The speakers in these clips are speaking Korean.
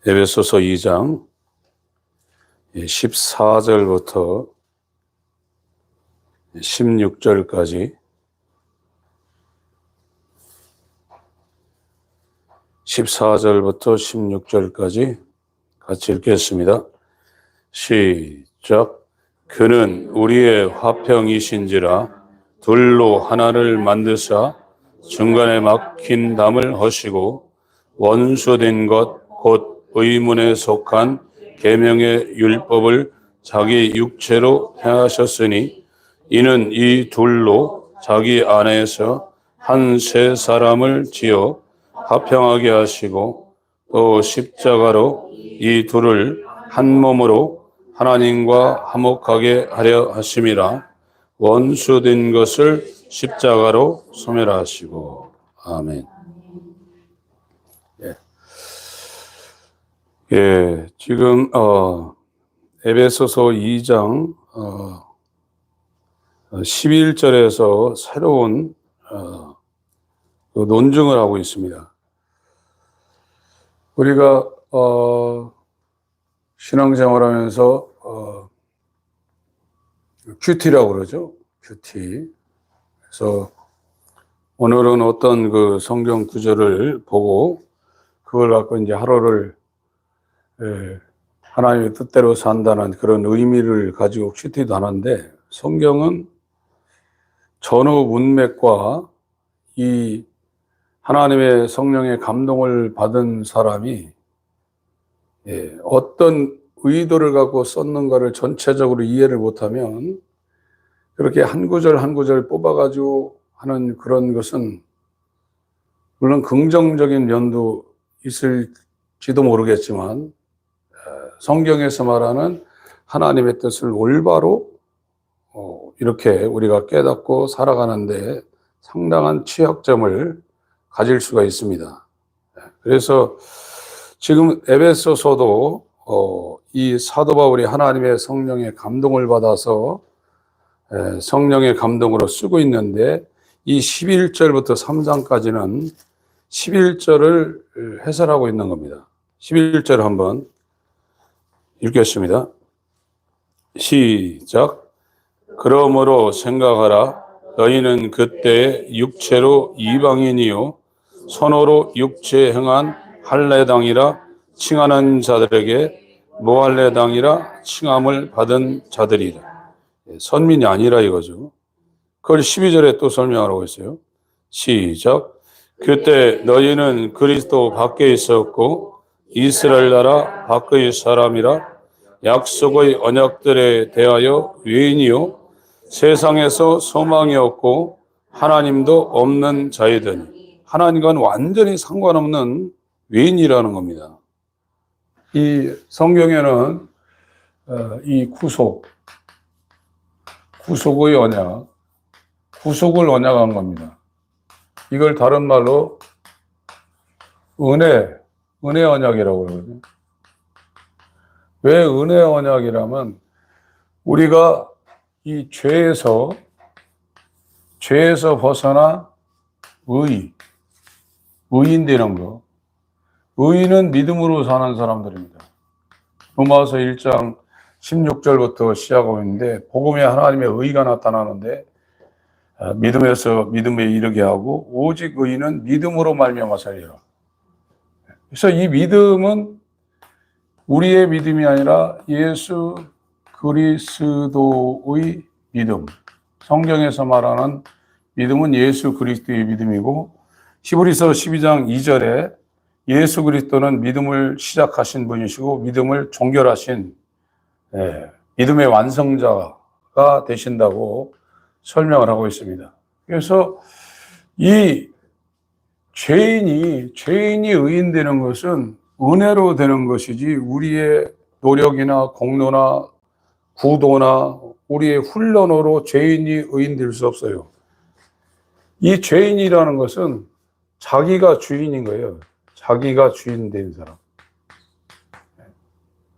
에베소서 2장 14절부터 16절까지 14절부터 16절까지 같이 읽겠습니다. 시작. 그는 우리의 화평이신지라 둘로 하나를 만드사 중간에 막힌 담을 허시고 원수된 것 곧 의문에 속한 계명의 율법을 자기 육체로 행하셨으니 이는 이 둘로 자기 안에서 한 새 사람을 지어 화평하게 하시고 또 십자가로 이 둘을 한 몸으로 하나님과 화목하게 하려 하심이라. 원수된 것을 십자가로 소멸하시고. 아멘. 지금 에베소서 2장 11절에서 새로운 논증을 하고 있습니다. 우리가 신앙생활하면서 큐티라고 그러죠. 큐티. 그래서 오늘은 어떤 그 성경 구절을 보고 그걸 갖고 이제 하루를 하나님의 뜻대로 산다는 그런 의미를 가지고 큐티도 하는데, 성경은 전후 문맥과 이 하나님의 성령의 감동을 받은 사람이 어떤 의도를 갖고 썼는가를 전체적으로 이해를 못하면 그렇게 한 구절 한 구절 뽑아가지고 하는 그런 것은 물론 긍정적인 면도 있을지도 모르겠지만 성경에서 말하는 하나님의 뜻을 올바로 이렇게 우리가 깨닫고 살아가는데 상당한 취약점을 가질 수가 있습니다. 그래서 지금 에베소서도 이 사도 바울이 하나님의 성령의 감동을 받아서 성령의 감동으로 쓰고 있는데, 이 11절부터 3장까지는 11절을 해설하고 있는 겁니다. 11절 한번 읽겠습니다. 시작. 그러므로 생각하라. 너희는 그때 육체로 이방인이요 손으로 육체에 행한 할례당이라 칭하는 자들에게 모할례당이라 칭함을 받은 자들이라. 선민이 아니라 이거죠. 그걸 12절에 또 설명하고 있어요. 시작. 그때 너희는 그리스도 밖에 있었고 이스라엘 나라 밖의 사람이라 약속의 언약들에 대하여 외인이요 세상에서 소망이 없고 하나님도 없는 자이더니. 하나님과는 완전히 상관없는 외인이라는 겁니다. 이 성경에는 이 구속의 언약, 구속을 언약한 겁니다. 이걸 다른 말로 은혜 언약이라고 그러거든요. 왜 은혜 언약이라면 우리가 이 죄에서 벗어나 의인 되는 거. 의인은 믿음으로 사는 사람들입니다. 로마서 1장 16절부터 시작하고 있는데, 복음에 하나님의 의가 나타나는데 믿음에 이르게 하고 오직 의인은 믿음으로 말미암아 살리라. 그래서 이 믿음은 우리의 믿음이 아니라 예수 그리스도의 믿음. 성경에서 말하는 믿음은 예수 그리스도의 믿음이고, 히브리서 12장 2절에 예수 그리스도는 믿음을 시작하신 분이시고 믿음을 종결하신 믿음의 완성자가 되신다고 설명을 하고 있습니다. 그래서 이 죄인이 의인 되는 것은 은혜로 되는 것이지 우리의 노력이나 공로나 구도나 우리의 훈련으로 죄인이 의인 될 수 없어요. 이 죄인이라는 것은 자기가 주인인 거예요. 자기가 주인 된 사람.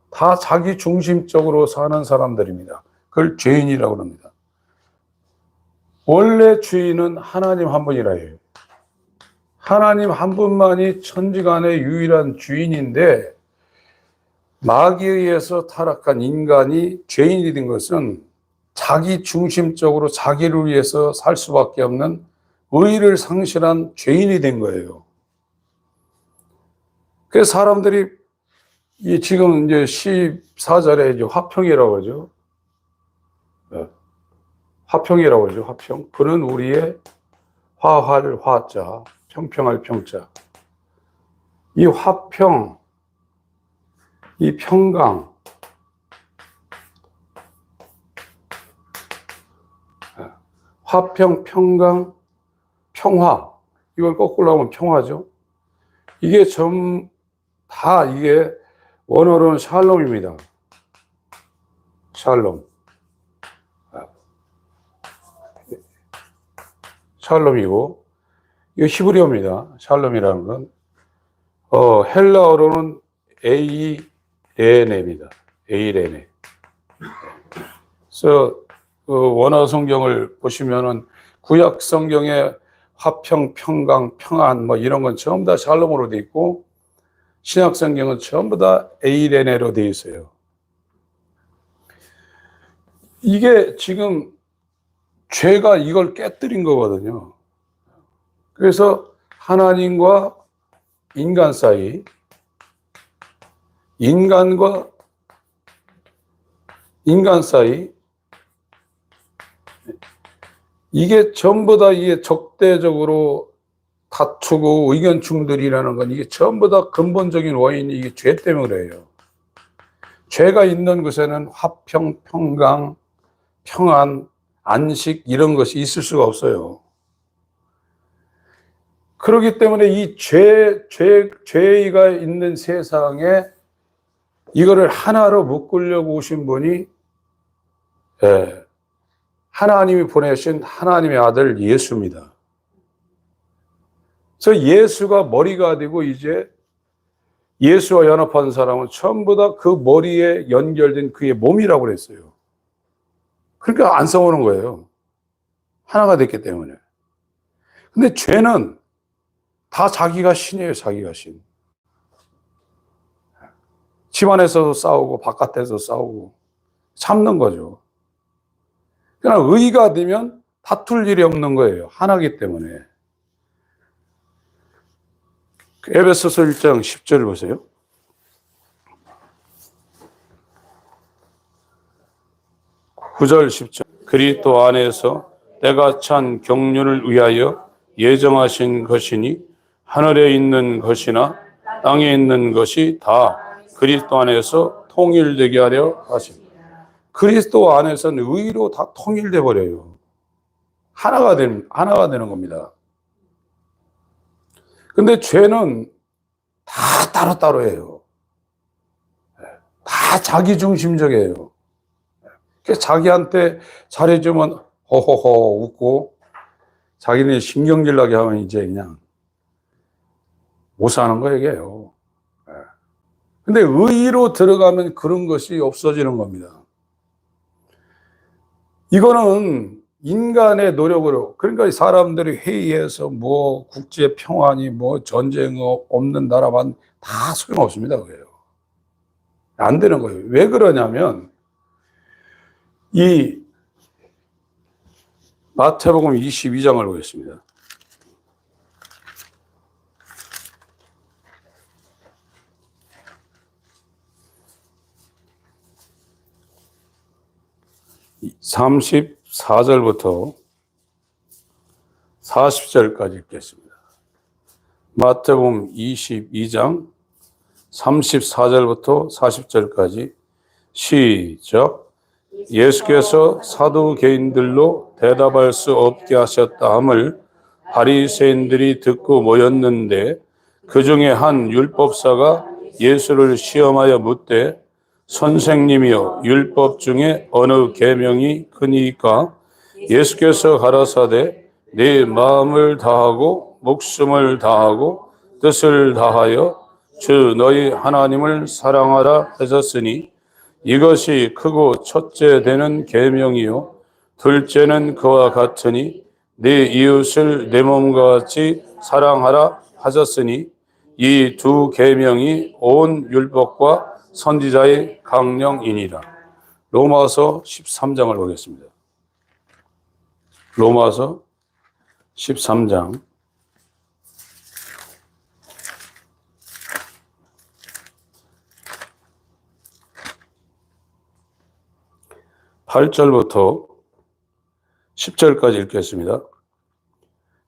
다 자기 중심적으로 사는 사람들입니다. 그걸 죄인이라고 합니다. 원래 주인은 하나님 한 분이라 해요. 하나님 한 분만이 천지간의 유일한 주인인데, 마귀에 의해서 타락한 인간이 죄인이 된 것은 자기 중심적으로 자기를 위해서 살 수밖에 없는 의의를 상실한 죄인이 된 거예요. 그래서 사람들이 지금 이제 14절에 이제 화평이라고 하죠. 화평이라고 하죠. 화평. 그는 우리의 화할 화자, 평평할 평자. 이 화평, 이 평강, 화평, 평강, 평화. 이걸 거꾸로 하면 평화죠. 이게 다 이게 원어로는 샬롬입니다. 샬롬. 샬롬이고, 이거 히브리어입니다. 샬롬이라는 건. 헬라어로는 에이레네입니다. 에이레네. 그래서 원어 성경을 보시면은 구약 성경에 화평, 평강, 평안 뭐 이런 건 전부 다 샬롬으로 돼 있고, 신약 성경은 전부 다 에이레네로 돼 있어요. 이게 지금 죄가 이걸 깨뜨린 거거든요. 그래서 하나님과 인간 사이, 인간과 인간 사이, 이게 전부 다 이게 적대적으로 다투고 의견 충돌이라는 건 이게 전부 다 근본적인 원인이 이게 죄 때문에 그래요. 죄가 있는 곳에는 화평, 평강, 평안, 안식 이런 것이 있을 수가 없어요. 그렇기 때문에 이 죄가 있는 세상에 이거를 하나로 묶으려고 오신 분이 하나님이 보내신 하나님의 아들 예수입니다. 그래서 예수가 머리가 되고 이제 예수와 연합한 사람은 전부 다 그 머리에 연결된 그의 몸이라고 그랬어요. 그러니까 안 싸우는 거예요. 하나가 됐기 때문에. 근데 죄는 다 자기가 신이에요, 자기가 신. 집안에서도 싸우고, 바깥에서 싸우고, 참는 거죠. 그러나 의가 되면 다툴 일이 없는 거예요. 하나기 때문에. 에베소서 1장 10절 보세요. (9절) 10절. 그리스도 안에서 때가 찬 경륜을 위하여 예정하신 것이니 하늘에 있는 것이나 땅에 있는 것이 다 그리스도 안에서 통일되게 하려 하십니다. 그리스도 안에서는 의로 다 통일돼 버려요. 하나가 되는 겁니다. 근데 죄는 다 따로따로예요. 다 자기중심적이에요. 자기한테 잘해주면 호호호 웃고, 자기네 신경질 나게 하면 이제 그냥 못 사는 거예요. 근데 의로 들어가면 그런 것이 없어지는 겁니다. 이거는 인간의 노력으로, 그러니까 사람들이 회의해서 뭐 국제 평화니 뭐 전쟁 없는 나라만 다 소용없습니다. 그래요. 안 되는 거예요. 왜 그러냐면 이 마태복음 22장을 보겠습니다. (34절부터) (40절까지) 읽겠습니다. 마태복음 22장 34절부터 40절까지 시작. 예수께서 사두개인들로 대답할 수 없게 하셨다 함을 바리새인들이 듣고 모였는데, 그 중에 한 율법사가 예수를 시험하여 묻되, 선생님이여, 율법 중에 어느 계명이 크니까? 예수께서 가라사대, 네 마음을 다하고 목숨을 다하고 뜻을 다하여 주 너희 하나님을 사랑하라 하셨으니, 이것이 크고 첫째 되는 계명이요 둘째는 그와 같으니, 네 이웃을 내 몸과 같이 사랑하라 하셨으니, 이 두 계명이 온 율법과 선지자의 강령이니라. 로마서 13장을 보겠습니다. 로마서 13장 8절부터 10절까지 읽겠습니다.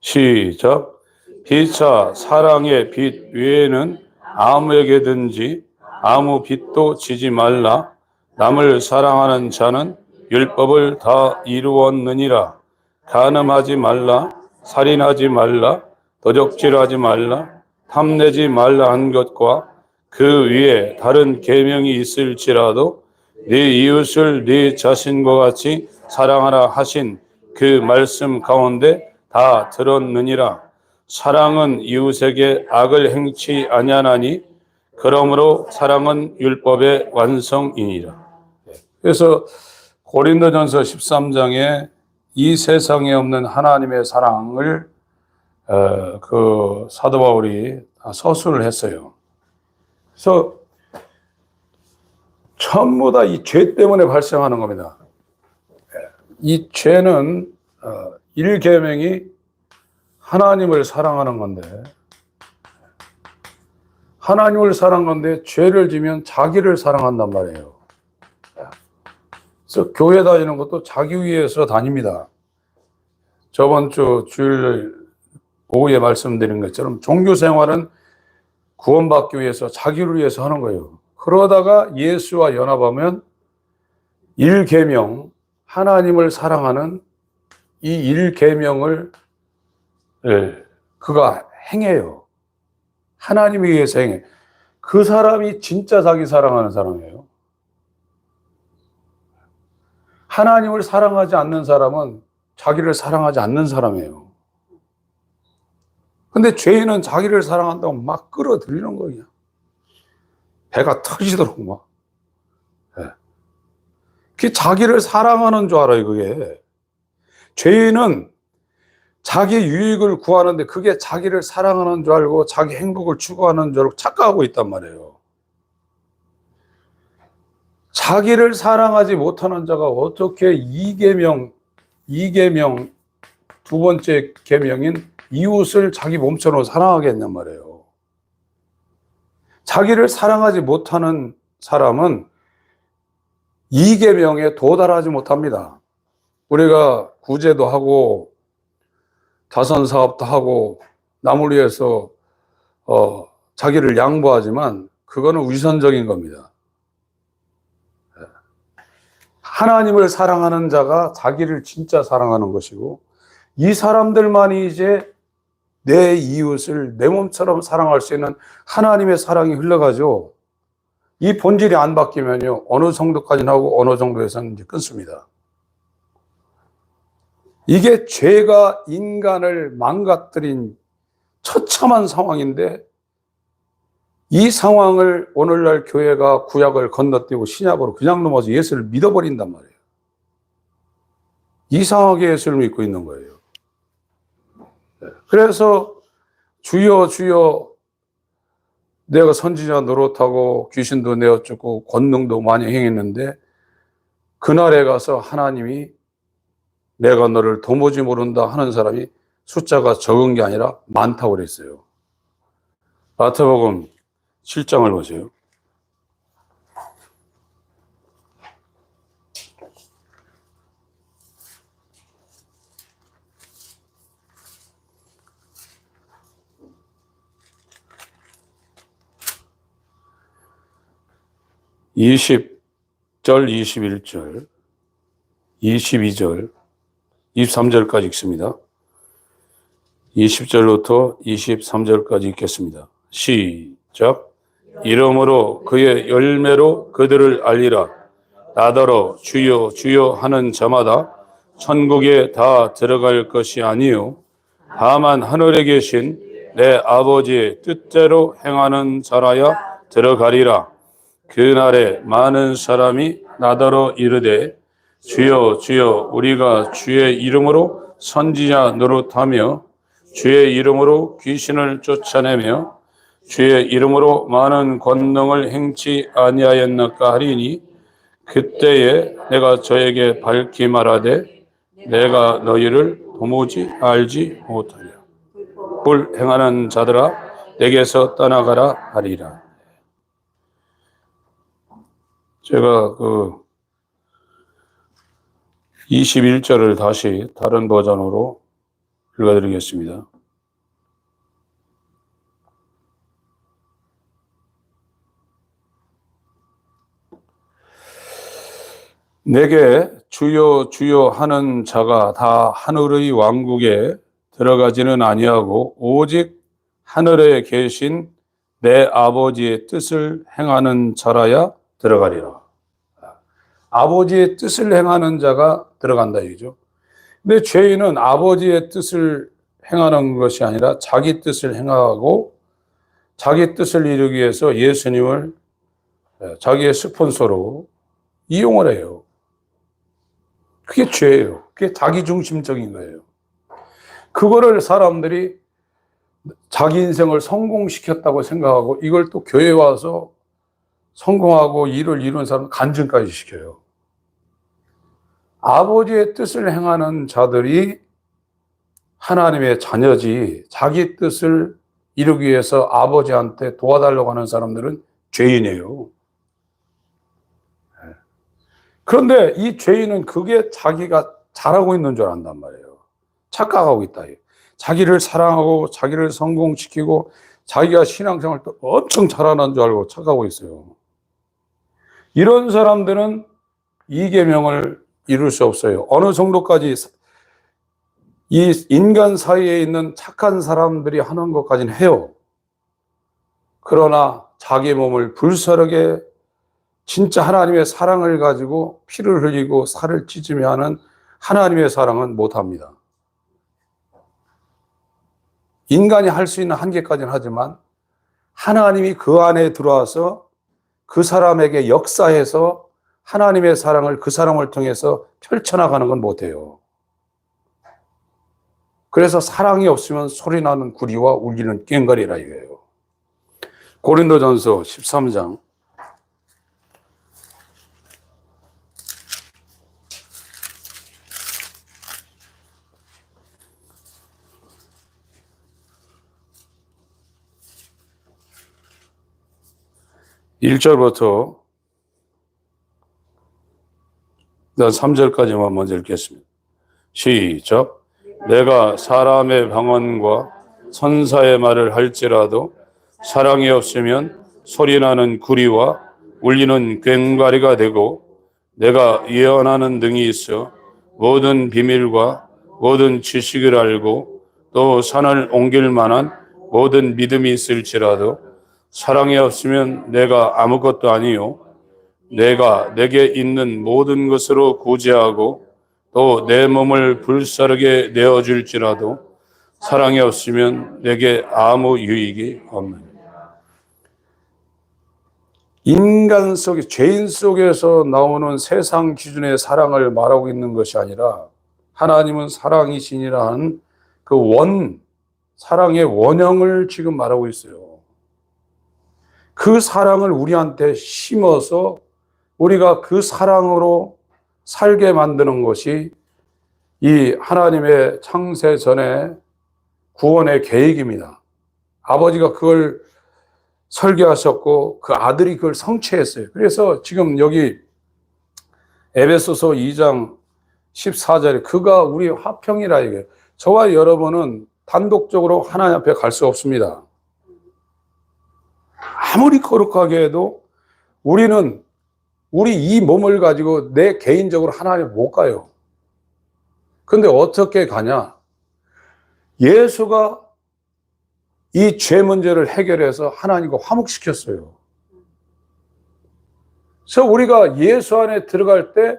시작. 피차 사랑의 빛 외에는 아무에게든지 아무 빛도 지지 말라. 남을 사랑하는 자는 율법을 다 이루었느니라. 간음하지 말라. 살인하지 말라. 도적질하지 말라. 탐내지 말라 한 것과 그 위에 다른 계명이 있을지라도 네 이웃을 네 자신과 같이 사랑하라 하신 그 말씀 가운데 다 들었느니라. 사랑은 이웃에게 악을 행치 아니하나니 그러므로 사랑은 율법의 완성이니라. 그래서 고린도전서 13장에 이 세상에 없는 하나님의 사랑을 그 사도 바울이 서술을 했어요. 그래서 전부 다 이 죄 때문에 발생하는 겁니다. 이 죄는 1계명이 하나님을 사랑하는 건데, 하나님을 사랑하는데 죄를 지면 자기를 사랑한단 말이에요. 그래서 교회 다니는 것도 자기 위해서 다닙니다. 저번 주 주일 오후에 말씀드린 것처럼 종교 생활은 구원받기 위해서 자기를 위해서 하는 거예요. 그러다가 예수와 연합하면 1계명, 하나님을 사랑하는 이 1계명을 그가 행해요. 하나님에 의해서 행해. 그 사람이 진짜 자기 사랑하는 사람이에요. 하나님을 사랑하지 않는 사람은 자기를 사랑하지 않는 사람이에요. 근데 죄인은 자기를 사랑한다고 막 끌어들이는 거예요. 배가 터지도록 막. 그게 자기를 사랑하는 줄 알아요, 그게. 죄인은 자기 유익을 구하는데 그게 자기를 사랑하는 줄 알고 자기 행복을 추구하는 줄 알고 착각하고 있단 말이에요. 자기를 사랑하지 못하는 자가 어떻게 2계명 두 번째 계명인 이웃을 자기 몸처럼 사랑하겠냔 말이에요. 자기를 사랑하지 못하는 사람은 2계명에 도달하지 못합니다. 우리가 구제도 하고 자선 사업도 하고 남을 위해서 자기를 양보하지만 그거는 위선적인 겁니다. 하나님을 사랑하는 자가 자기를 진짜 사랑하는 것이고, 이 사람들만이 이제 내 이웃을 내 몸처럼 사랑할 수 있는 하나님의 사랑이 흘러가죠. 이 본질이 안 바뀌면요, 어느 정도까지는 하고 어느 정도에서는 이제 끊습니다. 이게 죄가 인간을 망가뜨린 처참한 상황인데, 이 상황을 오늘날 교회가 구약을 건너뛰고 신약으로 그냥 넘어서 예수를 믿어버린단 말이에요. 이상하게 예수를 믿고 있는 거예요. 그래서 주여 주여 내가 선지자 노릇하고 귀신도 내어쫓고 권능도 많이 행했는데, 그날에 가서 하나님이 내가 너를 도무지 모른다 하는 사람이 숫자가 적은 게 아니라 많다고 그랬어요. 마태복음 7장을 보세요. (20절) (21절) (22절) (23절까지) 읽습니다. 20절부터 23절까지 읽겠습니다. 시작. 이러므로 그의 열매로 그들을 알리라. 나더러 주여 주여 하는 자마다 천국에 다 들어갈 것이 아니요 다만 하늘에 계신 내 아버지의 뜻대로 행하는 자라야 들어가리라. 그날에 많은 사람이 나더러 이르되 주여 주여 우리가 주의 이름으로 선지자 노릇하며 주의 이름으로 귀신을 쫓아내며 주의 이름으로 많은 권능을 행치 아니하였나까 하리니 그때에 내가 저에게 밝히 말하되 내가 너희를 도무지 알지 못하리라. 불 행하는 자들아 내게서 떠나가라 하리라. 제가 21절을 다시 다른 버전으로 읽어드리겠습니다. 내게 주여 주여 하는 자가 다 하늘의 왕국에 들어가지는 아니하고 오직 하늘에 계신 내 아버지의 뜻을 행하는 자라야 들어가리라. 아버지의 뜻을 행하는 자가 들어간다 이거죠. 근데 죄인은 아버지의 뜻을 행하는 것이 아니라 자기 뜻을 행하고 자기 뜻을 이루기 위해서 예수님을 자기의 스폰서로 이용을 해요. 그게 죄예요. 그게 자기중심적인 거예요. 그거를 사람들이 자기 인생을 성공시켰다고 생각하고 이걸 또 교회에 와서 성공하고 일을 이룬 사람은 간증까지 시켜요. 아버지의 뜻을 행하는 자들이 하나님의 자녀지 자기 뜻을 이루기 위해서 아버지한테 도와달라고 하는 사람들은 죄인이에요. 그런데 이 죄인은 그게 자기가 잘하고 있는 줄 안단 말이에요. 착각하고 있다. 자기를 사랑하고 자기를 성공시키고 자기가 신앙생활 또 엄청 잘하는 줄 알고 착각하고 있어요. 이런 사람들은 이 계명을 이룰 수 없어요. 어느 정도까지 이 인간 사이에 있는 착한 사람들이 하는 것까지는 해요. 그러나 자기 몸을 불사르게 진짜 하나님의 사랑을 가지고 피를 흘리고 살을 찢으며 하는 하나님의 사랑은 못합니다. 인간이 할 수 있는 한계까지는 하지만 하나님이 그 안에 들어와서 그 사람에게 역사해서 하나님의 사랑을 그 사람을 통해서 펼쳐나가는 건 못해요. 그래서 사랑이 없으면 소리나는 구리와 울리는 꽹과리라 이거예요. 고린도전서 13장 1절부터 3절까지만 먼저 읽겠습니다. 시작. 내가 사람의 방언과 천사의 말을 할지라도 사랑이 없으면 소리나는 구리와 울리는 꽹과리가 되고 내가 예언하는 등이 있어 모든 비밀과 모든 지식을 알고 또 산을 옮길 만한 모든 믿음이 있을지라도 사랑이 없으면 내가 아무것도 아니요 내가 내게 있는 모든 것으로 구제하고 또 내 몸을 불사르게 내어줄지라도 사랑이 없으면 내게 아무 유익이 없느니라. 인간 속에 죄인 속에서 나오는 세상 기준의 사랑을 말하고 있는 것이 아니라 하나님은 사랑이시니라 하는 그 사랑의 원형을 지금 말하고 있어요. 그 사랑을 우리한테 심어서 우리가 그 사랑으로 살게 만드는 것이 이 하나님의 창세 전에 구원의 계획입니다. 아버지가 그걸 설계하셨고 그 아들이 그걸 성취했어요. 그래서 지금 여기 에베소서 2장 14절에 그가 우리 화평이라 이게 저와 여러분은 단독적으로 하나님 앞에 갈 수 없습니다. 아무리 거룩하게 해도 우리는 우리 이 몸을 가지고 내 개인적으로 하나님 못 가요. 근데 어떻게 가냐? 예수가 이 죄 문제를 해결해서 하나님과 화목시켰어요. 그래서 우리가 예수 안에 들어갈 때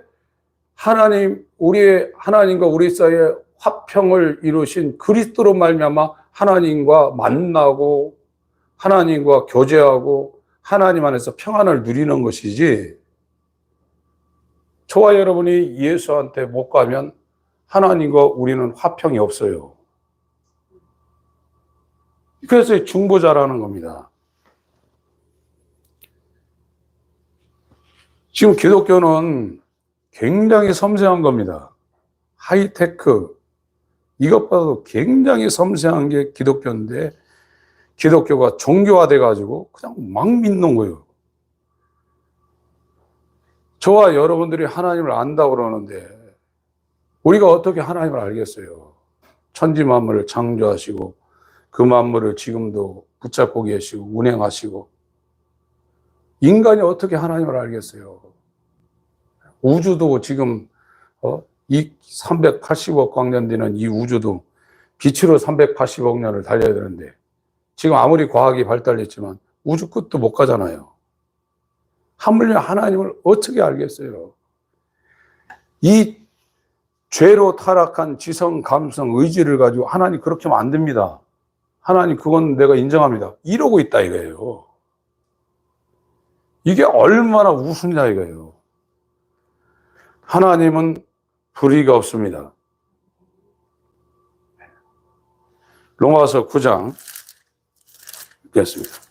우리의 하나님과 우리 사이에 화평을 이루신 그리스도로 말미암아 하나님과 만나고 하나님과 교제하고 하나님 안에서 평안을 누리는 것이지 저와 여러분이 예수한테 못 가면 하나님과 우리는 화평이 없어요. 그래서 중보자라는 겁니다. 지금 기독교는 굉장히 섬세한 겁니다. 하이테크, 이것보다도 굉장히 섬세한 게 기독교인데, 기독교가 종교화돼 가지고 그냥 막 믿는 거예요. 저와 여러분들이 하나님을 안다고 그러는데 우리가 어떻게 하나님을 알겠어요? 천지 만물을 창조하시고 그 만물을 지금도 붙잡고 계시고 운행하시고, 인간이 어떻게 하나님을 알겠어요? 우주도 지금 이 380억 광년 되는 이 우주도 빛으로 380억 년을 달려야 되는데 지금 아무리 과학이 발달했지만 우주 끝도 못 가잖아요. 하물며 하나님을 어떻게 알겠어요? 이 죄로 타락한 지성, 감성, 의지를 가지고 하나님 그렇게 하면 안 됩니다. 하나님 그건 내가 인정합니다. 이러고 있다 이거예요. 이게 얼마나 우스냐 이거예요. 하나님은 불의가 없습니다. 로마서 9장 읽겠습니다.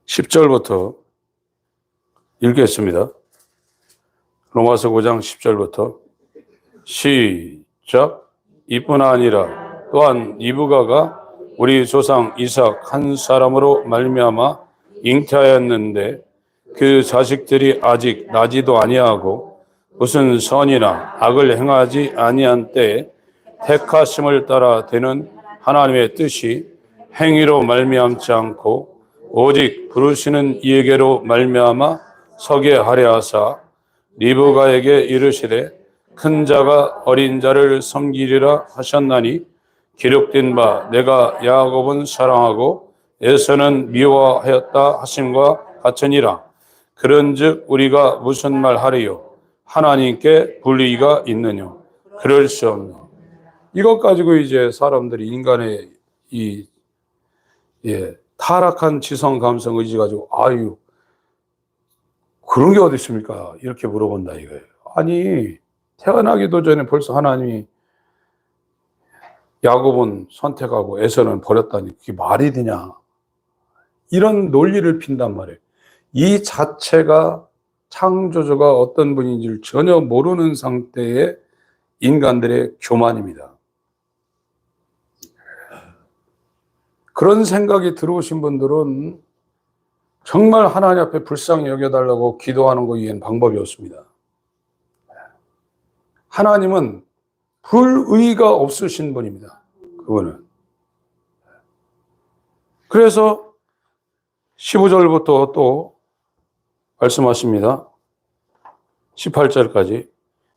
10절부터 읽겠습니다. 로마서 9장 10절부터 시작. 이뿐 아니라 또한 리브가가 우리 조상 이삭 한 사람으로 말미암아 잉태하였는데 그 자식들이 아직 나지도 아니하고 무슨 선이나 악을 행하지 아니한 때에 택하심을 따라 되는 하나님의 뜻이 행위로 말미암지 않고 오직 부르시는 이에게로 말미암아 서게 하려 하사 리브가에게 이르시되 큰 자가 어린 자를 섬기리라 하셨나니 기록된 바 내가 야곱은 사랑하고 에서는 미워하였다 하심과 같으니라. 그런즉 우리가 무슨 말 하리요? 하나님께 불의가 있느냐? 그럴 수 없노. 이것 가지고 이제 사람들이 인간의 타락한 지성, 감성, 의지 가지고 아유 그런 게 어디 있습니까? 이렇게 물어본다 이거예요. 아니 태어나기도 전에 벌써 하나님이 야곱은 선택하고 에서는 버렸다니 그게 말이 되냐? 이런 논리를 핀단 말이에요. 이 자체가 창조주가 어떤 분인지를 전혀 모르는 상태의 인간들의 교만입니다. 그런 생각이 들어오신 분들은 정말 하나님 앞에 불쌍히 여겨달라고 기도하는 것 이외엔 방법이 없습니다. 하나님은 불의가 없으신 분입니다. 그분은. 그래서 15절부터 또 말씀하십니다. 18절까지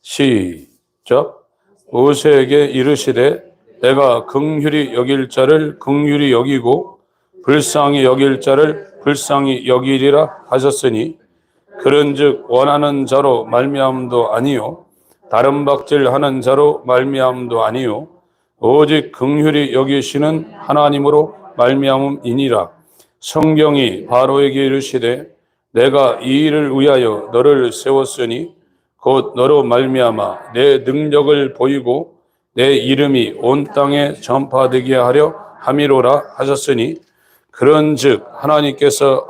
시작. 모세에게 이르시되 내가 긍휼히 여길 자를 긍휼히 여기고 불쌍히 여길 자를 불쌍히 여기리라 하셨으니 그런즉 원하는 자로 말미암도 아니요 다른 박질하는 자로 말미암도 아니요 오직 긍휼히 여기시는 하나님으로 말미암음이니라. 성경이 바로에게 이르시되 내가 이 일을 위하여 너를 세웠으니 곧 너로 말미암아 내 능력을 보이고 내 이름이 온 땅에 전파되게 하려 함이로라 하셨으니 그런즉 하나님께서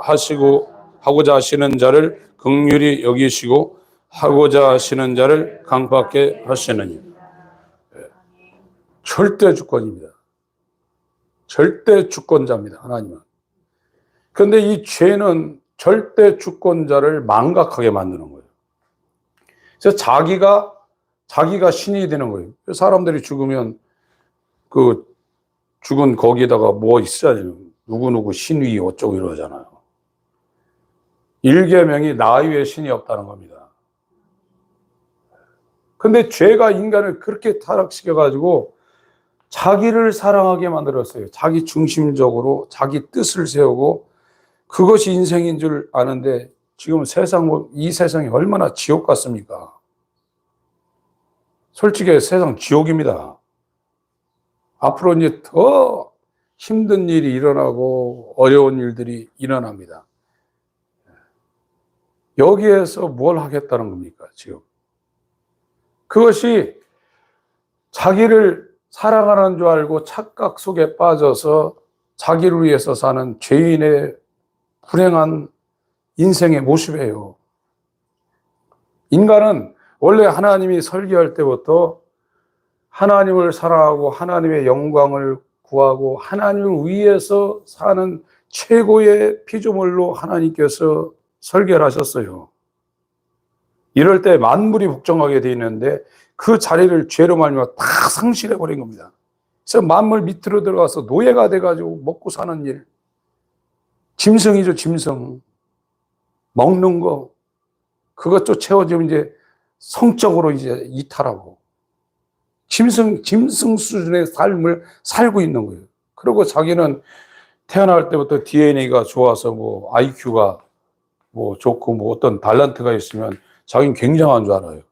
하고자 하시는 자를 긍휼히 여기시고 하고자 하시는 자를 강팍게 하시느니. 절대 주권입니다. 절대 주권자입니다. 하나님은. 그런데 이 죄는 절대 주권자를 망각하게 만드는 거예요. 그래서 자기가 신이 되는 거예요. 사람들이 죽으면 그 죽은 거기에다가 뭐 있어야죠. 누구누구 신위 어쩌고 이러잖아요. 일계명이 나 위에 신이 없다는 겁니다. 근데 죄가 인간을 그렇게 타락시켜가지고 자기를 사랑하게 만들었어요. 자기 중심적으로 자기 뜻을 세우고 그것이 인생인 줄 아는데 지금 이 세상이 얼마나 지옥 같습니까? 솔직히 세상 지옥입니다. 앞으로 이제 더 힘든 일이 일어나고 어려운 일들이 일어납니다. 여기에서 뭘 하겠다는 겁니까, 지금? 그것이 자기를 사랑하는 줄 알고 착각 속에 빠져서 자기를 위해서 사는 죄인의 불행한 인생의 모습이에요. 인간은 원래 하나님이 설계할 때부터 하나님을 사랑하고 하나님의 영광을 구하고 하나님을 위해서 사는 최고의 피조물로 하나님께서 설계를 하셨어요. 이럴 때 만물이 복종하게 되어 있는데 그 자리를 죄로 말미암아 다 상실해 버린 겁니다. 그래서 만물 밑으로 들어가서 노예가 돼가지고 먹고 사는 일. 짐승이죠, 짐승. 먹는 거. 그것도 채워지면 이제 성적으로 이제 이탈하고. 짐승 수준의 삶을 살고 있는 거예요. 그리고 자기는 태어날 때부터 DNA가 좋아서 뭐 IQ가 뭐 좋고 뭐 어떤 달란트가 있으면 자기는 굉장한 줄 알아요.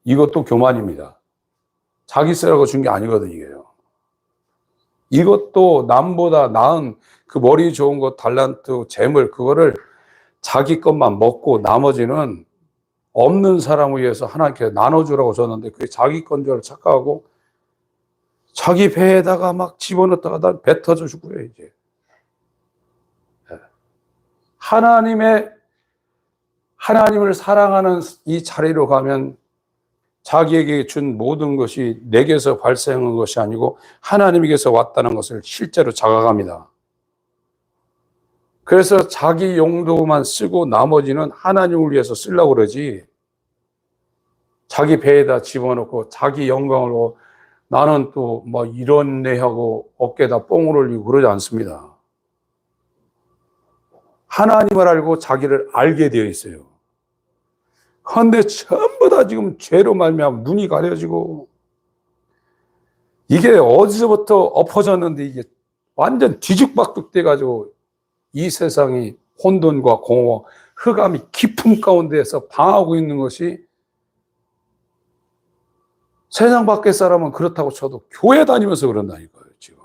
이것도 교만입니다. 자기 쓰라고 준 게 아니거든요, 이게요. 이것도 남보다 나은 그 머리 좋은 것, 달란트, 재물, 그거를 자기 것만 먹고 나머지는 없는 사람을 위해서 하나님께 나눠주라고 줬는데 그게 자기 건 줄 착각하고 자기 배에다가 막 집어넣다가 다 뱉어져 죽고요, 이제. 하나님을 사랑하는 이 자리로 가면 자기에게 준 모든 것이 내게서 발생한 것이 아니고 하나님에게서 왔다는 것을 실제로 자각합니다. 그래서 자기 용도만 쓰고 나머지는 하나님을 위해서 쓰려고 그러지, 자기 배에다 집어넣고 자기 영광으로 나는 또 뭐 이렇네 하고 어깨에다 뽕을 올리고 그러지 않습니다. 하나님을 알고 자기를 알게 되어 있어요. 그런데 전부 다 지금 죄로 말미암아 눈이 가려지고 이게 어디서부터 엎어졌는데 이게 완전 뒤죽박죽 돼가지고 이 세상이 혼돈과 공허, 흑암이 깊음 가운데에서 방하고 있는 것이, 세상 밖의 사람은 그렇다고 쳐도 교회 다니면서 그런다니까요, 지금.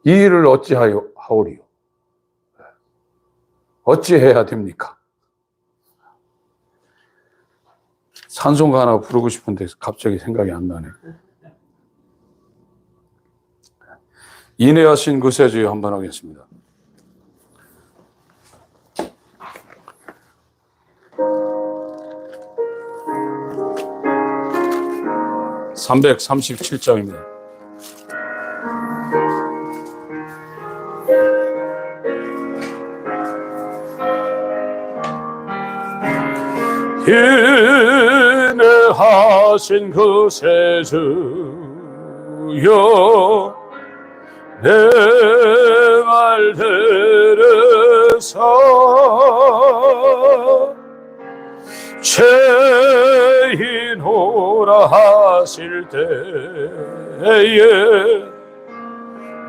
이 일을 어찌하오리요? 어찌해야 됩니까? 찬송가 하나 부르고 싶은데 갑자기 생각이 안 나네. 인내하신 구세주여 한번 하겠습니다. (337장입니다) 인내하신 구세주여 내 말 들으사 죄인오라 하실 때에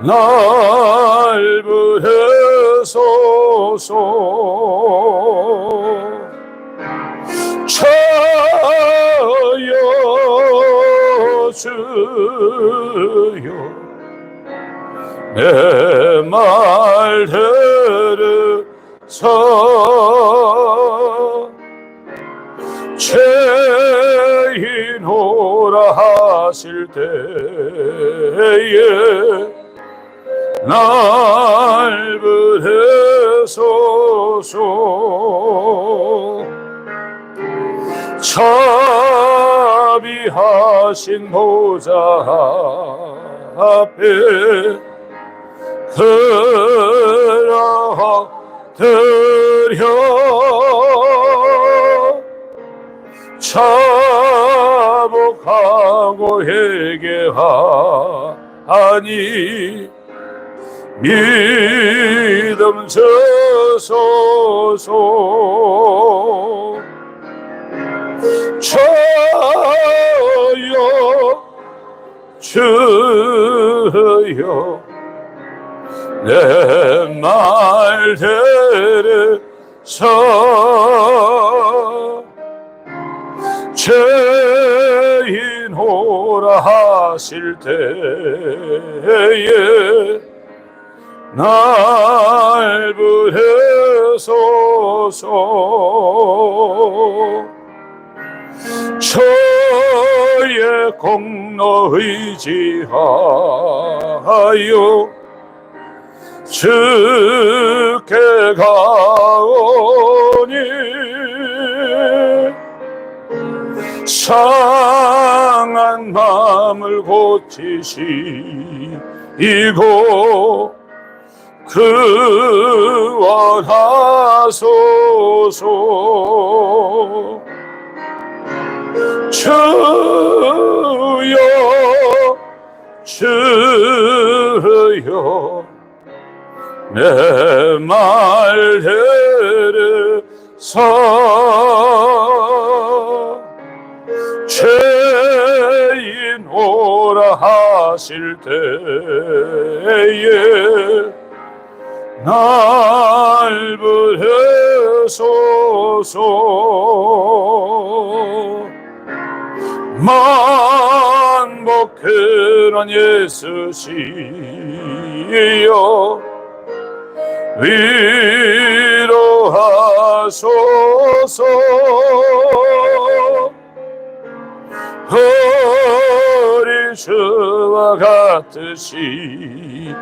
날 부르소서. 저여 주여 내 말 들으사 죄인오라 하실 때에 날 부르소서. 자비하신 보좌 앞에 드려 자복하고 회개하니 믿음 주소서. 저여 주여 내 말 들으사 죄인오라 하실 때에 날 부르소서. 저의 공로 의지하여 주께 가오니 상한 마음을 고치시고 구원하소서. 주여 주여 내 말 들으사 죄인 오라 하실 때에 날 부르소서. 만복한 예수시여 위로하소서. 우리 주와 같으시니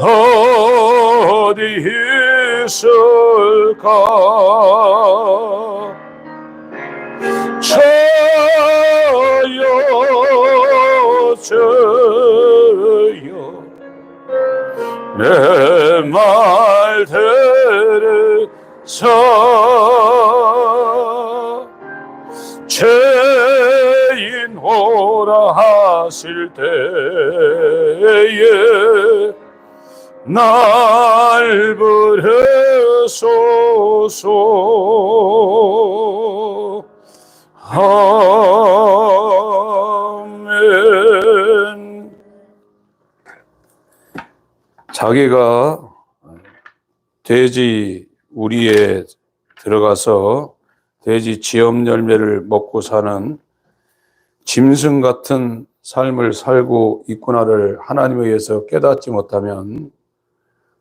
어디 있을까. 저여 저여 내 말 들으사 죄인 오라 하실 때에 날 부르소서. 아멘. 자기가 돼지 우리에 들어가서 돼지 지엄 열매를 먹고 사는 짐승 같은 삶을 살고 있구나를 하나님에 의해서 깨닫지 못하면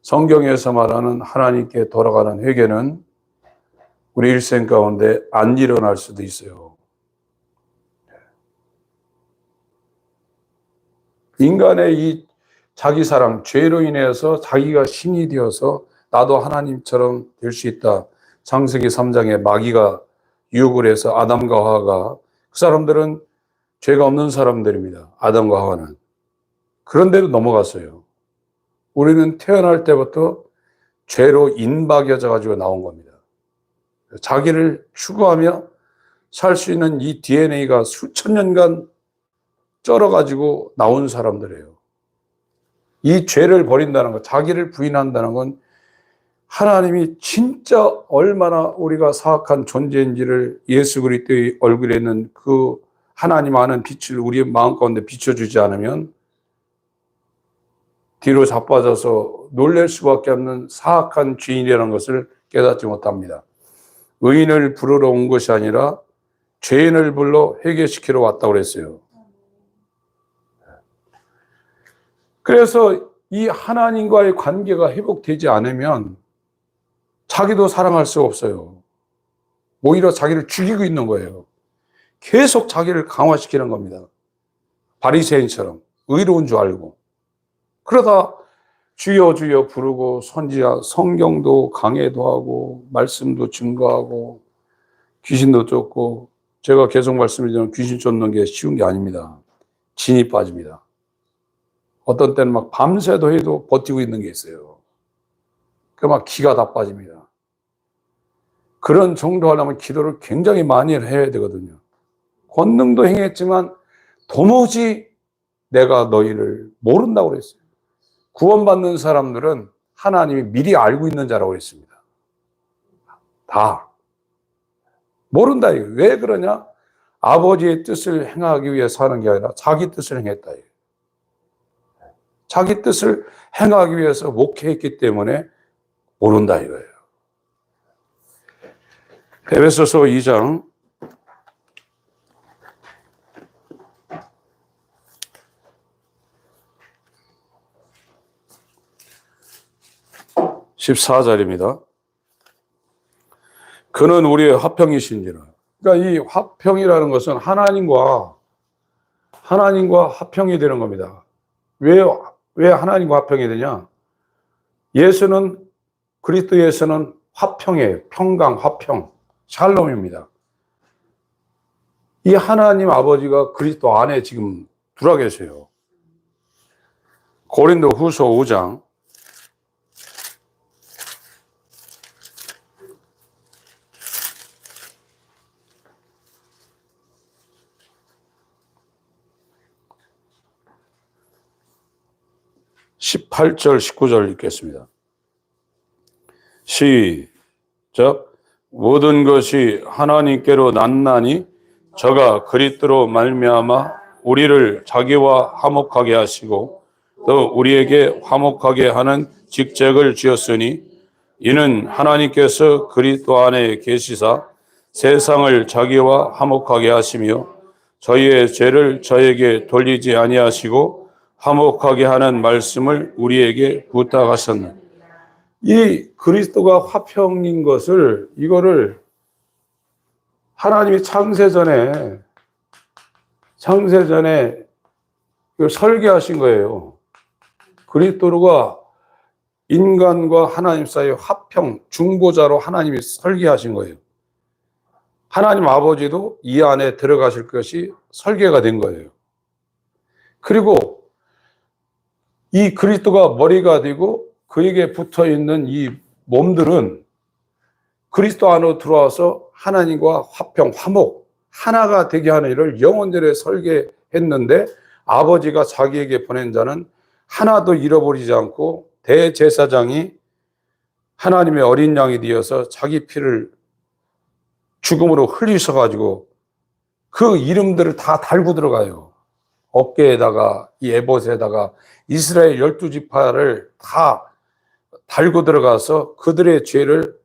성경에서 말하는 하나님께 돌아가는 회개는 우리 일생 가운데 안 일어날 수도 있어요. 인간의 이 자기 사랑, 죄로 인해서 자기가 신이 되어서 나도 하나님처럼 될 수 있다. 창세기 3장에 마귀가 유혹을 해서 아담과 하와가, 그 사람들은 죄가 없는 사람들입니다. 아담과 하와는. 그런데도 넘어갔어요. 우리는 태어날 때부터 죄로 인박여져 가지고 나온 겁니다. 자기를 추구하며 살 수 있는 이 DNA가 수천 년간 쩔어가지고 나온 사람들이에요. 이 죄를 버린다는 것, 자기를 부인한다는 건 하나님이 진짜 얼마나 우리가 사악한 존재인지를 예수 그리스도의 얼굴에 있는 그 하나님 아는 빛을 우리의 마음 가운데 비춰주지 않으면 뒤로 자빠져서 놀랄 수밖에 없는 사악한 죄인이라는 것을 깨닫지 못합니다. 의인을 부르러 온 것이 아니라 죄인을 불러 회개시키러 왔다고 그랬어요. 그래서 이 하나님과의 관계가 회복되지 않으면 자기도 사랑할 수 없어요. 오히려 자기를 죽이고 있는 거예요. 계속 자기를 강화시키는 겁니다. 바리새인처럼 의로운 줄 알고. 그러다 주여 주여 부르고 선지자 성경도 강해도 하고 말씀도 증거하고 귀신도 쫓고, 제가 계속 말씀드리지만 귀신 쫓는 게 쉬운 게 아닙니다. 진이 빠집니다. 어떤 때는 막 밤새도 해도 버티고 있는 게 있어요. 그 막 기가 다 빠집니다. 그런 정도 하려면 기도를 굉장히 많이 해야 되거든요. 권능도 행했지만 도무지 내가 너희를 모른다고 그랬어요. 구원받는 사람들은 하나님이 미리 알고 있는 자라고 했습니다. 다. 모른다. 왜 그러냐? 아버지의 뜻을 행하기 위해서 하는 게 아니라 자기 뜻을 행했다. 자기 뜻을 행하기 위해서 목회했기 때문에 모른다 이거예요. 에베소서 2장 14절입니다. 그는 우리의 화평이신지라. 그러니까 이 화평이라는 것은 하나님과 화평이 되는 겁니다. 왜 하나님과 화평이 되냐? 그리스도 예수는 화평이에요. 평강, 화평, 샬롬입니다. 이 하나님 아버지가 그리스도 안에 지금 들어와 계세요. 고린도 후서 5장 18절, 19절 읽겠습니다. 시작. 모든 것이 하나님께로 났나니 저가 그리스도로 말미암아 우리를 자기와 화목하게 하시고 또 우리에게 화목하게 하는 직책을 주었으니 이는 하나님께서 그리스도 안에 계시사 세상을 자기와 화목하게 하시며 저희의 죄를 저에게 돌리지 아니하시고 화목하게 하는 말씀을 우리에게 부탁하셨느니라. 이 그리스도가 화평인 것을, 이거를 하나님이 창세전에 이걸 설계하신 거예요. 그리스도가 인간과 하나님 사이의 화평, 중보자로 하나님이 설계하신 거예요. 하나님 아버지도 이 안에 들어가실 것이 설계가 된 거예요. 그리고 이 그리스도가 머리가 되고 그에게 붙어 있는 이 몸들은 그리스도 안으로 들어와서 하나님과 화평, 화목, 하나가 되게 하는 일을 영원전에 설계했는데 아버지가 자기에게 보낸 자는 하나도 잃어버리지 않고 대제사장이 하나님의 어린 양이 되어서 자기 피를 죽음으로 흘리셔가지고 그 이름들을 다 달고 들어가요. 어깨에다가 이 에봇에다가 이스라엘 12지파를 다 달고 들어가서 그들의 죄를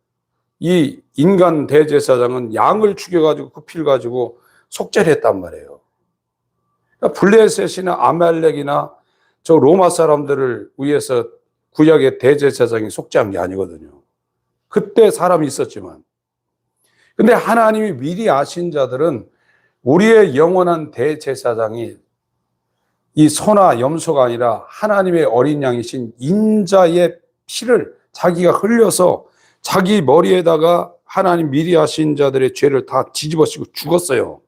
이 인간 대제사장은 양을 죽여가지고 그 피를 가지고 속죄를 했단 말이에요. 그러니까 블레셋이나 아말렉이나 저 로마 사람들을 위해서 구약의 대제사장이 속죄한 게 아니거든요. 그때 사람이 있었지만. 근데 하나님이 미리 아신 자들은 우리의 영원한 대제사장이 이 소나 염소가 아니라 하나님의 어린 양이신 인자의 피를 자기가 흘려서 자기 머리에다가 하나님 미리 하신 자들의 죄를 다 뒤집어쓰고 죽었어요.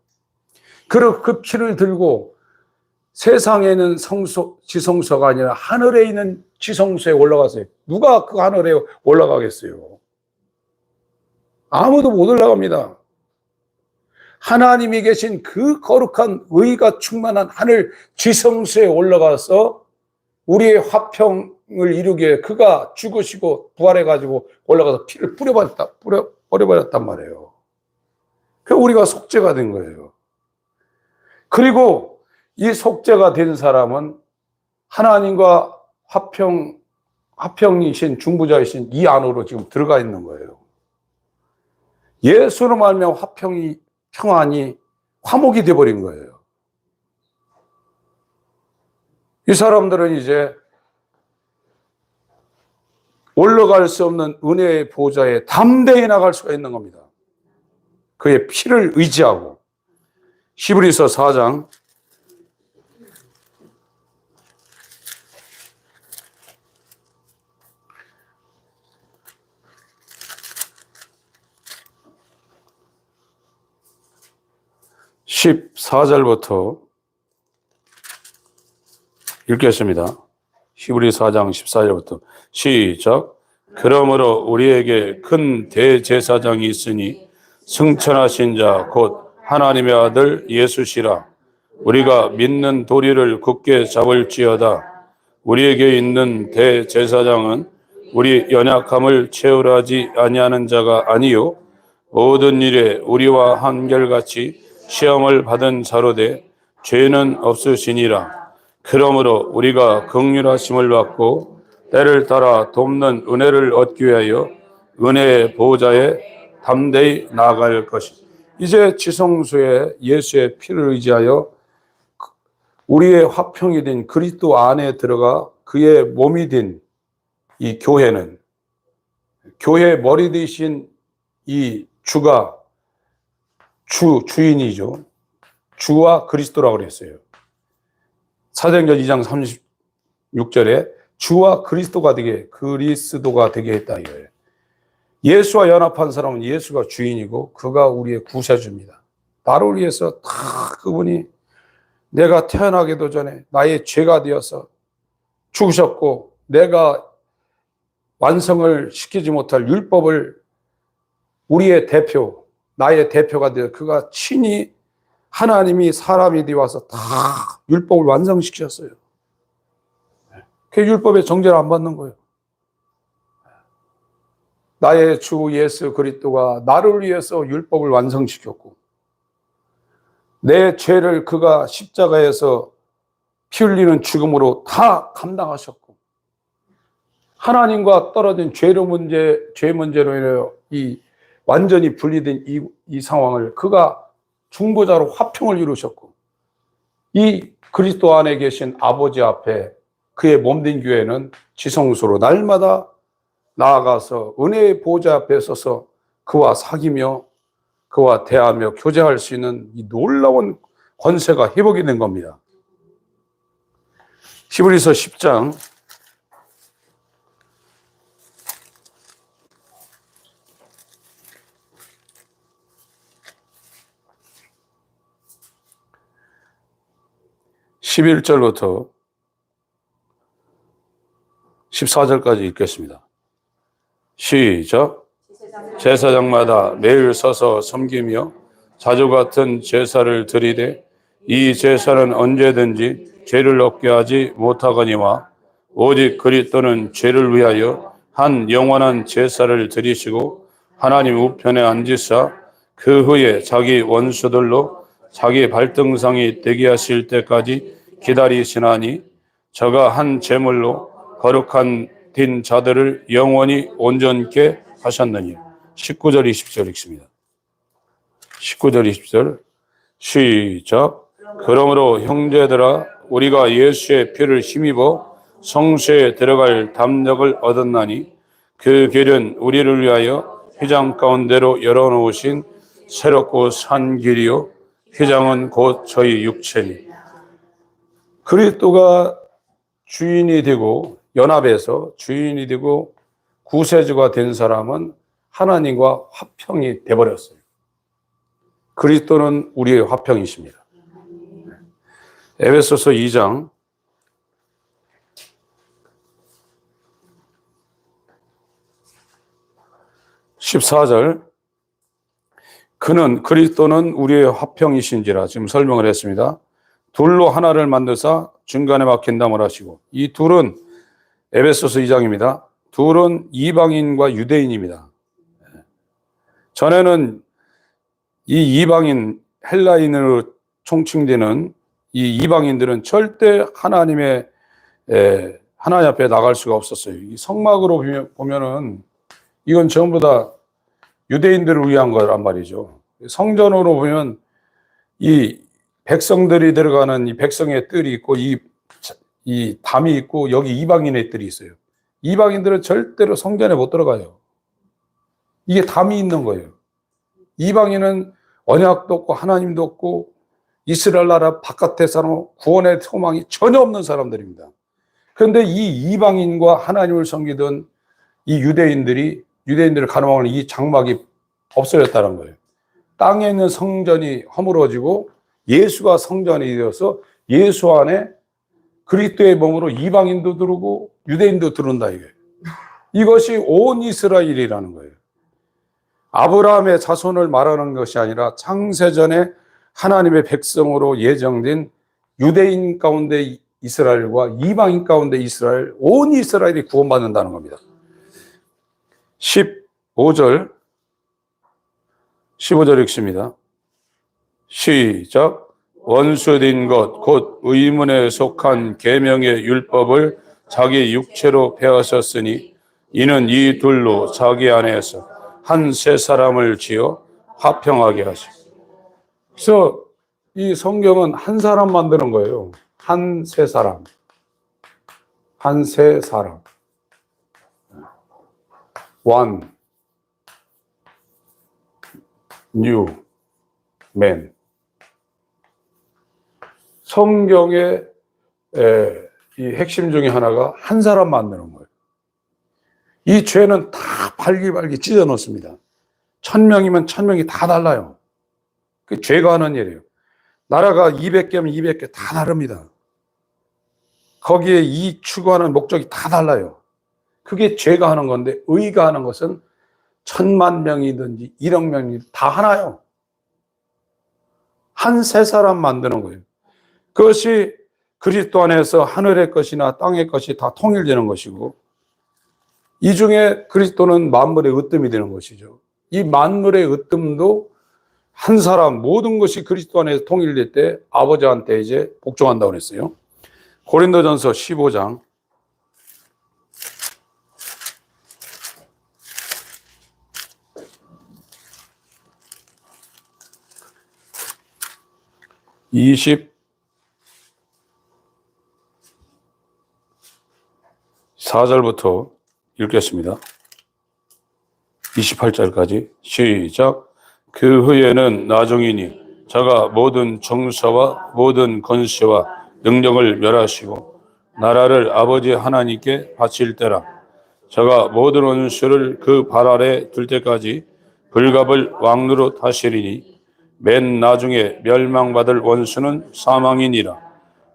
그리고 그 피를 들고 세상에는 지성소가 아니라 하늘에 있는 지성소에 올라갔어요. 누가 그 하늘에 올라가겠어요? 아무도 못 올라갑니다. 하나님이 계신 그 거룩한 의가 충만한 하늘 지성소에 올라가서 우리의 화평을 이루기 위해 그가 죽으시고 부활해가지고 올라가서 피를 뿌려버렸단 말이에요. 그래서 우리가 속죄가 된 거예요. 그리고 이 속죄가 된 사람은 하나님과 화평이신 중보자이신 이 안으로 지금 들어가 있는 거예요. 예수로 말미암아 평안이 화목이 되어버린 거예요. 이 사람들은 이제 올라갈 수 없는 은혜의 보좌에 담대히 나갈 수가 있는 겁니다. 그의 피를 의지하고. 히브리서 4장 14절부터 읽겠습니다. 히브리 4장 14절부터 시작. 그러므로 우리에게 큰 대제사장이 있으니 승천하신 자 곧 하나님의 아들 예수시라. 우리가 믿는 도리를 굳게 잡을지어다. 우리에게 있는 대제사장은 우리 연약함을 채우려 하지 아니하는 자가 아니요 모든 일에 우리와 한결같이 시험을 받은 자로되 죄는 없으시니라. 그러므로 우리가 긍휼하심을 받고 때를 따라 돕는 은혜를 얻기 위하여 은혜의 보호자에 담대히 나아갈 것이다. 이제 지성소에 예수의 피를 의지하여 우리의 화평이 된 그리스도 안에 들어가 그의 몸이 된 이 교회는 교회 머리 되신 이 주가 주인이죠. 주와 그리스도라고 그랬어요. 사도행전 2장 36절에 주와 그리스도가 되게 했다 이거예요. 예수와 연합한 사람은 예수가 주인이고 그가 우리의 구세주입니다. 나를 위해서 다 그분이 내가 태어나기도 전에 나의 죄가 되어서 죽으셨고 내가 완성을 시키지 못할 율법을 우리의 대표, 나의 대표가 되어 그가 친히 하나님이 사람이 되어 와서 다 율법을 완성시키셨어요. 그 율법의 정죄를 안 받는 거예요. 나의 주 예수 그리스도가 나를 위해서 율법을 완성시켰고 내 죄를 그가 십자가에서 피 흘리는 죽음으로 다 감당하셨고 하나님과 떨어진 죄 문제로 인하여 이 완전히 분리된 이 상황을 그가 중보자로 화평을 이루셨고 이 그리스도 안에 계신 아버지 앞에 그의 몸된 교회는 지성소로 날마다 나아가서 은혜의 보좌 앞에 서서 그와 사귀며 그와 대하며 교제할 수 있는 이 놀라운 권세가 회복이 된 겁니다. 히브리서 10장 11절부터 14절까지 읽겠습니다. 시작. 제사장마다 매일 서서 섬기며 자주 같은 제사를 드리되 이 제사는 언제든지 죄를 얻게 하지 못하거니와 오직 그리스도는 죄를 위하여 한 영원한 제사를 드리시고 하나님 우편에 앉으사 그 후에 자기 원수들로 자기 발등상이 되게 하실 때까지 기다리시나니 저가 한 제물로 거룩한 된 자들을 영원히 온전케 하셨느니. 19절 20절 읽습니다. 19절 20절 시작. 그러므로 형제들아 우리가 예수의 피를 힘입어 성소에 들어갈 담력을 얻었나니 그 길은 우리를 위하여 휘장 가운데로 열어놓으신 새롭고 산 길이요 휘장은 곧 저희 육체니. 그리스도가 주인이 되고 연합해서 주인이 되고 구세주가 된 사람은 하나님과 화평이 되어버렸어요. 그리스도는 우리의 화평이십니다. 에베소서 2장 14절 그리스도는 우리의 화평이신지라 지금 설명을 했습니다. 둘로 하나를 만드사 중간에 막힌 담을 하시고 이 둘은 에베소서 2장입니다. 둘은 이방인과 유대인입니다. 전에는 이 이방인 헬라인으로 총칭되는 이 이방인들은 절대 하나님 앞에 나갈 수가 없었어요. 이 성막으로 보면은 이건 전부 다 유대인들을 위한 거란 말이죠. 성전으로 보면 이 백성들이 들어가는 이 백성의 뜰이 있고 이 담이 있고 여기 이방인의 뜰이 있어요. 이방인들은 절대로 성전에 못 들어가요. 이게 담이 있는 거예요. 이방인은 언약도 없고 하나님도 없고 이스라엘 나라 바깥에서는 구원의 소망이 전혀 없는 사람들입니다. 그런데 이 이방인과 하나님을 섬기던 이 유대인들을 가늠하는 이 장막이 없어졌다는 거예요. 땅에 있는 성전이 허물어지고 예수가 성전이 되어서 예수 안에 그리스도의 몸으로 이방인도 들어오고 유대인도 들어온다 이거예요. 이것이 온 이스라엘이라는 거예요. 아브라함의 자손을 말하는 것이 아니라 창세전에 하나님의 백성으로 예정된 유대인 가운데 이스라엘과 이방인 가운데 이스라엘, 온 이스라엘이 구원받는다는 겁니다. 15절 읽습니다. 시작. 원수된 것 곧 의문에 속한 계명의 율법을 자기 육체로 배하셨으니 이는 이 둘로 자기 안에서 한 세 사람을 지어 화평하게 하시고. 그래서 이 성경은 한 사람 만드는 거예요. 한 세 사람. one new man. 성경의 이 핵심 중에 하나가 한 사람 만드는 거예요. 이 죄는 다 발기발기 찢어 놓습니다. 1000명이면 1000명이 다 달라요. 그 죄가 하는 일이에요. 나라가 200개면 200개 다 다릅니다. 거기에 이 추구하는 목적이 다 달라요. 그게 죄가 하는 건데, 의가 하는 것은 1000만 명이든지 1억 명이든지 다 하나요. 한 세 사람 만드는 거예요. 그것이 그리스도 안에서 하늘의 것이나 땅의 것이 다 통일되는 것이고, 이 중에 그리스도는 만물의 으뜸이 되는 것이죠. 이 만물의 으뜸도 한 사람, 모든 것이 그리스도 안에서 통일될 때 아버지한테 이제 복종한다고 그랬어요. 고린도전서 15장 24절부터 읽겠습니다. 28절까지 시작. 그 후에는 나중이니 저가 모든 정사와 모든 권세와 능력을 멸하시고 나라를 아버지 하나님께 바칠 때라. 저가 모든 원수를 그 발 아래 둘 때까지 불갑을 왕노로 다스리니 맨 나중에 멸망받을 원수는 사망이니라.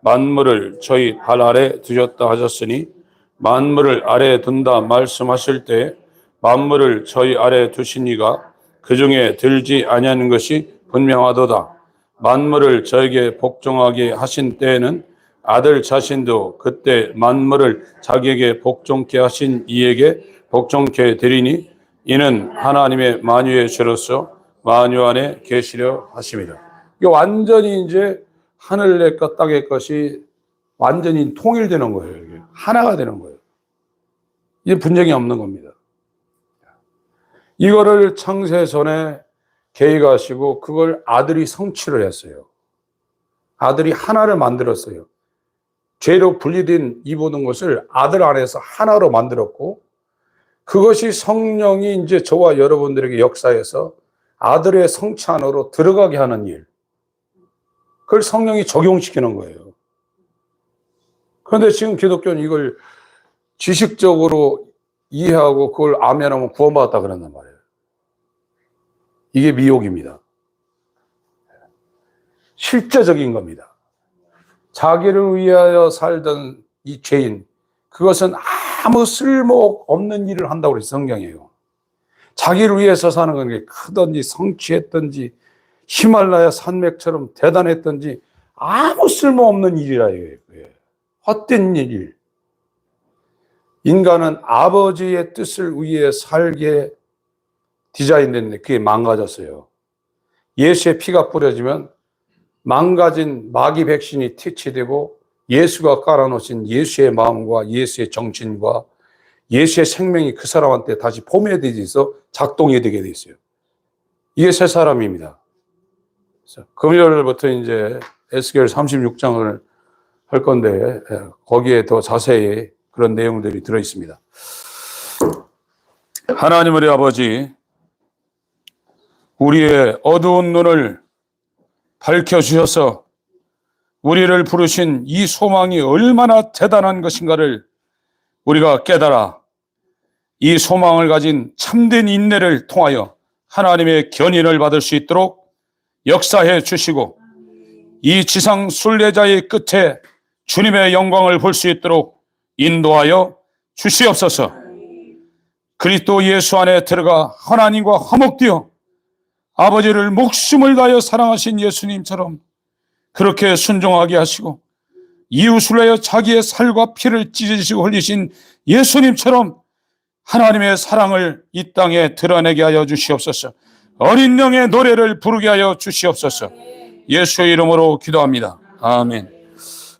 만물을 저희 발 아래 두셨다 하셨으니 만물을 아래 둔다 말씀하실 때 만물을 저희 아래 두신 이가 그 중에 들지 아니하는 것이 분명하도다. 만물을 저에게 복종하게 하신 때에는 아들 자신도 그때 만물을 자기에게 복종케 하신 이에게 복종케 되리니 이는 하나님의 만유의 죄로서 만유 안에 계시려 하심이다. 이게 완전히 이제 하늘의 것 땅의 것이 완전히 통일되는 거예요. 이게 하나가 되는 거예요. 이게 분쟁이 없는 겁니다. 이거를 창세전에 계획하시고 그걸 아들이 성취를 했어요. 아들이 하나를 만들었어요. 죄로 분리된 이 모든 것을 아들 안에서 하나로 만들었고, 그것이 성령이 이제 저와 여러분들에게 역사해서 아들의 성취 안으로 들어가게 하는 일, 그걸 성령이 적용시키는 거예요. 그런데 지금 기독교는 이걸 지식적으로 이해하고 그걸 아멘하면 구원받았다 그런단 말이에요. 이게 미혹입니다. 실제적인 겁니다. 자기를 위하여 살던 이 죄인, 그것은 아무 쓸모없는 일을 한다고 그래서 성경이에요. 자기를 위해서 사는 건 게 크든지 성취했든지 히말라야 산맥처럼 대단했든지 아무 쓸모없는 일이라 이거예요. 헛된 일. 인간은 아버지의 뜻을 위해 살게 디자인됐는데 그게 망가졌어요. 예수의 피가 뿌려지면 망가진 마귀 백신이 퇴치되고 예수가 깔아놓으신 예수의 마음과 예수의 정신과 예수의 생명이 그 사람한테 다시 포맷되어서 작동이 되게 돼 있어요. 이게 새 사람입니다. 금요일부터 이제 에스겔 36장을 할 건데 거기에 더 자세히 그런 내용들이 들어 있습니다. 하나님 우리 아버지, 우리의 어두운 눈을 밝혀주셔서 우리를 부르신 이 소망이 얼마나 대단한 것인가를 우리가 깨달아 이 소망을 가진 참된 인내를 통하여 하나님의 견인을 받을 수 있도록 역사해 주시고 이 지상 순례자의 끝에 주님의 영광을 볼 수 있도록 인도하여 주시옵소서. 그리스도 예수 안에 들어가 하나님과 화목되어 아버지를 목숨을 다하여 사랑하신 예수님처럼 그렇게 순종하게 하시고 이웃을 위하여 자기의 살과 피를 찢으시고 흘리신 예수님처럼 하나님의 사랑을 이 땅에 드러내게 하여 주시옵소서. 어린 영의 노래를 부르게 하여 주시옵소서. 예수의 이름으로 기도합니다. 아멘.